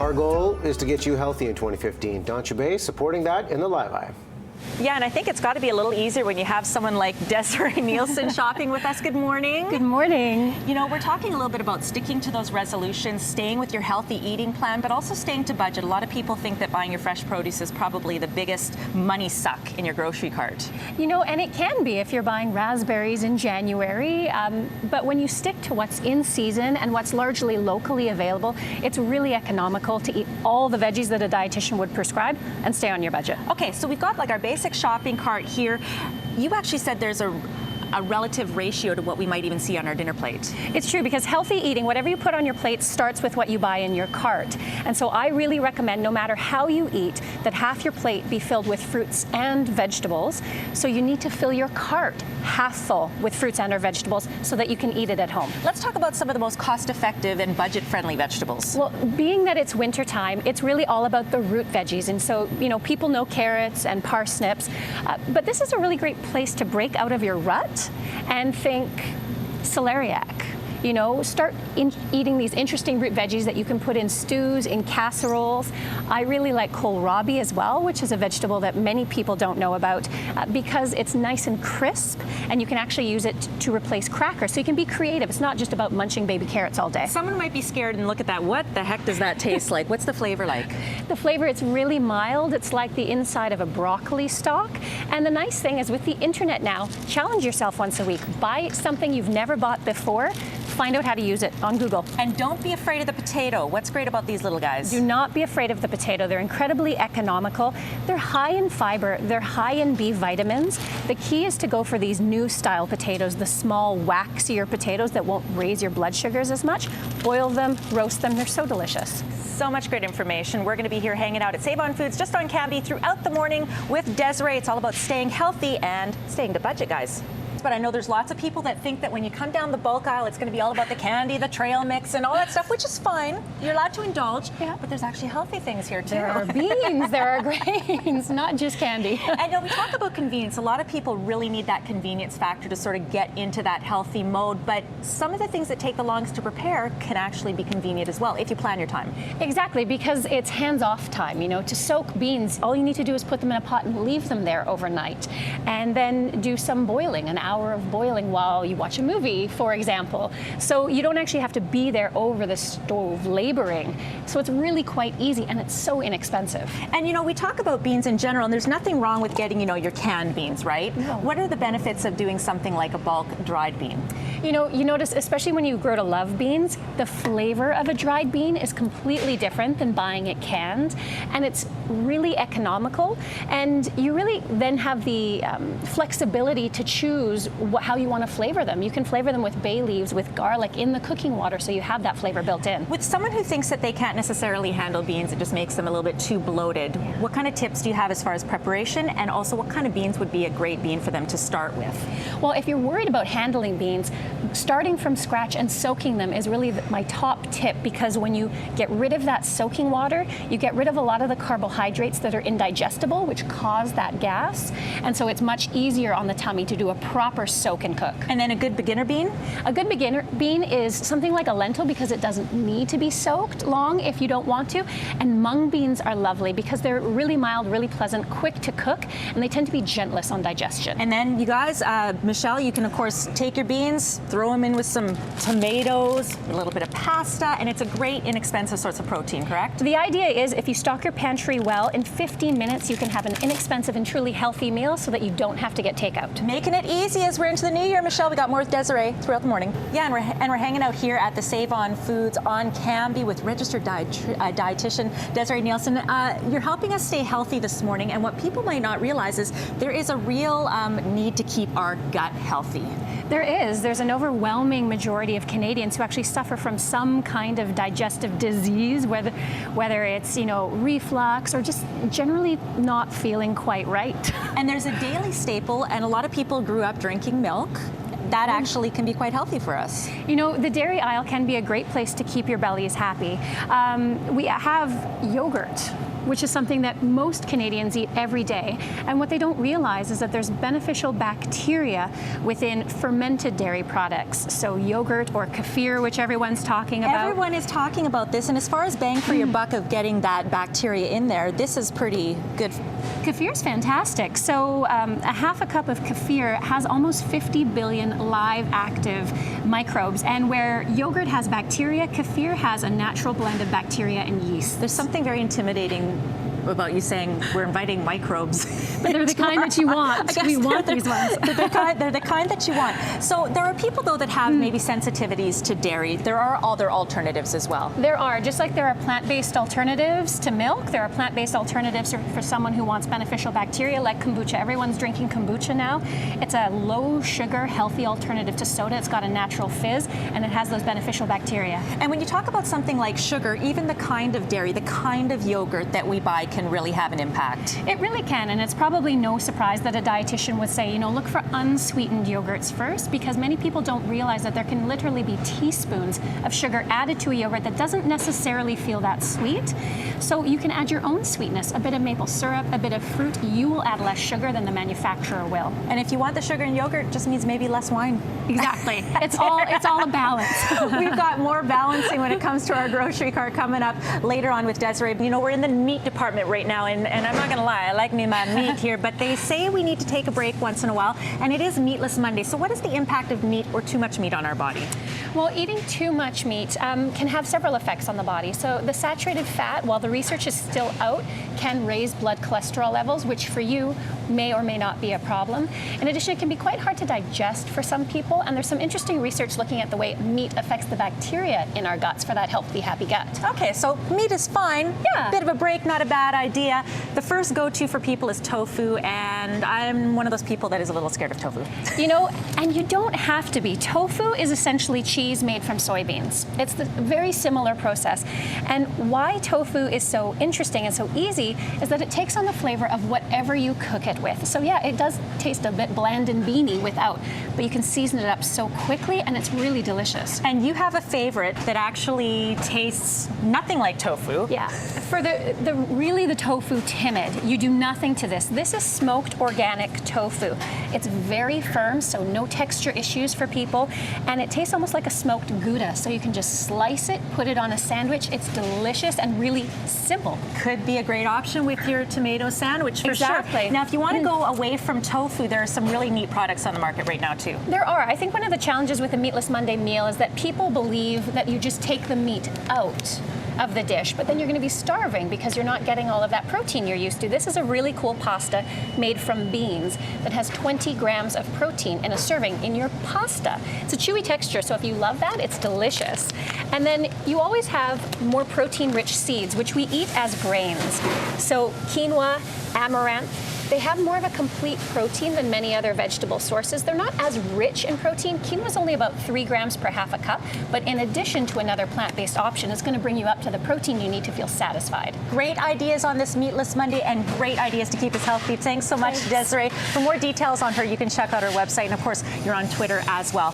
Our goal is to get you healthy in 2015. Don Chabay supporting that in the Live Eye. Yeah, and I think it's got to be a little easier when you have someone like Desiree Nielsen shopping with us. Good morning. Good morning. You know, we're talking a little bit about sticking to those resolutions, staying with your healthy eating plan, but also staying to budget. A lot of people think that buying your fresh produce is probably the biggest money suck in your grocery cart. You know, and it can be if you're buying raspberries in January, but when you stick to what's in season and what's largely locally available, it's really economical to eat all the veggies that a dietitian would prescribe and stay on your budget. Okay, so we've got like our basic shopping cart here. You actually said there's a relative ratio to what we might even see on our dinner plate. It's true, because healthy eating, whatever you put on your plate, starts with what you buy in your cart. And so I really recommend, no matter how you eat, that half your plate be filled with fruits and vegetables. So you need to fill your cart half full with fruits and or vegetables so that you can eat it at home. Let's talk about some of the most cost-effective and budget-friendly vegetables. Well, being that it's winter time, it's really all about the root veggies. And so, you know, people know carrots and parsnips, but this is a really great place to break out of your rut and think celeriac. You know, start eating these interesting root veggies that you can put in stews, in casseroles. I really like kohlrabi as well, which is a vegetable that many people don't know about because it's nice and crisp, and you can actually use it to replace crackers. So you can be creative. It's not just about munching baby carrots all day. Someone might be scared and look at that. What the heck does that taste like? What's the flavor like? The flavor, it's really mild. It's like the inside of a broccoli stalk. And the nice thing is, with the internet now, challenge yourself once a week. Buy something you've never bought before. Find out how to use it on Google. And don't be afraid of the potato. What's great about these little guys? Do not be afraid of the potato. They're incredibly economical. They're high in fiber. They're high in B vitamins. The key is to go for these new style potatoes, the small, waxier potatoes that won't raise your blood sugars as much. Boil them, roast them. They're so delicious. So much great information. We're going to be here hanging out at Save On Foods just on Cambie throughout the morning with Desiree. It's all about staying healthy and staying to budget, guys. But I know there's lots of people that think that when you come down the bulk aisle, it's going to be all about the candy, the trail mix, and all that stuff, which is fine. You're allowed to indulge, but there's actually healthy things here, too. There are beans, there are grains, not just candy. I know we talk about convenience. A lot of people really need that convenience factor to sort of get into that healthy mode, but some of the things that take the longest to prepare can actually be convenient as well, if you plan your time. Exactly, because it's hands-off time. You know, to soak beans, all you need to do is put them in a pot and leave them there overnight, and then do some boiling, an hour of boiling while you watch a movie, for example. So you don't actually have to be there over the stove laboring. So it's really quite easy, and it's so inexpensive. And you know, we talk about beans in general, and there's nothing wrong with getting, you know, your canned beans, right? No. What are the benefits of doing something like a bulk dried bean? You know, you notice, especially when you grow to love beans, the flavor of a dried bean is completely different than buying it canned, and it's really economical, and you really then have the flexibility to choose how you want to flavor them. You can flavor them with bay leaves, with garlic in the cooking water, so you have that flavor built in. With someone who thinks that they can't necessarily handle beans, it just makes them a little bit too bloated, what kind of tips do you have as far as preparation, and also what kind of beans would be a great bean for them to start with? Well, if you're worried about handling beans, starting from scratch and soaking them is really my top tip, because when you get rid of that soaking water, you get rid of a lot of the carbohydrates that are indigestible, which cause that gas, and so it's much easier on the tummy to do a proper soak and cook. And then a good beginner bean? A good beginner bean is something like a lentil, because it doesn't need to be soaked long if you don't want to. And mung beans are lovely because they're really mild, really pleasant, quick to cook, and they tend to be gentlest on digestion. And then you guys, Michelle, you can of course take your beans, throw them in with some tomatoes, a little bit of pasta, and it's a great inexpensive source of protein, correct? The idea is, if you stock your pantry well, in 15 minutes you can have an inexpensive and truly healthy meal so that you don't have to get takeout. Making it easy as we're into the new year, Michelle. We got more with Desiree throughout the morning. Yeah, and we're hanging out here at the Save On Foods on Cambie with registered dietitian Desiree Nielsen. You're helping us stay healthy this morning, and what people might not realize is there is a real need to keep our gut healthy. There is. There's an overwhelming majority of Canadians who actually suffer from some kind of digestive disease, whether it's, you know, reflux or just generally not feeling quite right. And there's a daily staple, and a lot of people grew up drinking milk. that actually can be quite healthy for us. You know, the dairy aisle can be a great place to keep your bellies happy. We have yogurt, which is something that most Canadians eat every day. And what they don't realize is that there's beneficial bacteria within fermented dairy products. So yogurt or kefir, which everyone's talking about. Everyone is talking about this, and as far as bang for your buck of getting that bacteria in there, this is pretty good. Kefir is fantastic. So a half a cup of kefir has almost 50 billion live active microbes. And where yogurt has bacteria, kefir has a natural blend of bacteria and yeast. There's something very intimidating about you saying we're inviting microbes. But they're the kind that you want. We want these ones. They're the kind that you want. So there are people, though, that have maybe sensitivities to dairy. There are other alternatives as well. There are. Just like there are plant-based alternatives to milk, there are plant-based alternatives for someone who wants beneficial bacteria, like kombucha. Everyone's drinking kombucha now. It's a low-sugar, healthy alternative to soda. It's got a natural fizz, and it has those beneficial bacteria. And when you talk about something like sugar, even the kind of dairy, the kind of yogurt that we buy can really have an impact. It really can, and it's probably no surprise that a dietitian would say, you know, look for unsweetened yogurts first, because many people don't realize that there can literally be teaspoons of sugar added to a yogurt that doesn't necessarily feel that sweet. So you can add your own sweetness, a bit of maple syrup, a bit of fruit. You will add less sugar than the manufacturer will. And if you want the sugar in yogurt, it just means maybe less wine. Exactly. It's all a balance. We've got more balancing when it comes to our grocery cart coming up later on with Desiree. You know, we're in the meat department right now, and I'm not going to lie, I like me my meat here, but they say we need to take a break once in a while, and it is Meatless Monday. So what is the impact of meat or too much meat on our body? Well, eating too much meat can have several effects on the body. So the saturated fat, while the research is still out, can raise blood cholesterol levels, which for you may or may not be a problem. In addition, it can be quite hard to digest for some people, and there's some interesting research looking at the way meat affects the bacteria in our guts for that healthy, happy gut. Okay, so meat is fine. Yeah. Bit of a break, not a bad idea. The first go-to for people is tofu, and I'm one of those people that is a little scared of tofu. You know, and you don't have to be. Tofu is essentially cheese made from soybeans. It's the very similar process. And why tofu is so interesting and so easy is that it takes on the flavor of whatever you cook it with. So yeah, it does taste a bit bland and beany without, but you can season it up so quickly, and it's really delicious. And you have a favorite that actually tastes nothing like tofu. Yeah, for the tofu timid, you do nothing to this. This is smoked organic tofu. It's very firm, so no texture issues for people, and it tastes almost like a smoked Gouda, so you can just slice it, put it on a sandwich. It's delicious and really simple. Could be a great option with your tomato sandwich for Exactly. sure. Now, if you want to go away from tofu, there are some really neat products on the market right now too. There are. I think one of the challenges with a Meatless Monday meal is that people believe that you just take the meat out of the dish, but then you're going to be starving because you're not getting all of that protein you're used to. This is a really cool pasta made from beans that has 20 grams of protein in a serving in your pasta. It's a chewy texture, so if you love that, it's delicious. And then you always have more protein-rich seeds, which we eat as grains. So quinoa, amaranth, they have more of a complete protein than many other vegetable sources. They're not as rich in protein. Quinoa is only about 3 grams per half a cup, but in addition to another plant-based option, it's going to bring you up to the protein you need to feel satisfied. Great ideas on this Meatless Monday and great ideas to keep us healthy. Thanks so much, Desiree. For more details on her, you can check out her website, and of course, you're on Twitter as well.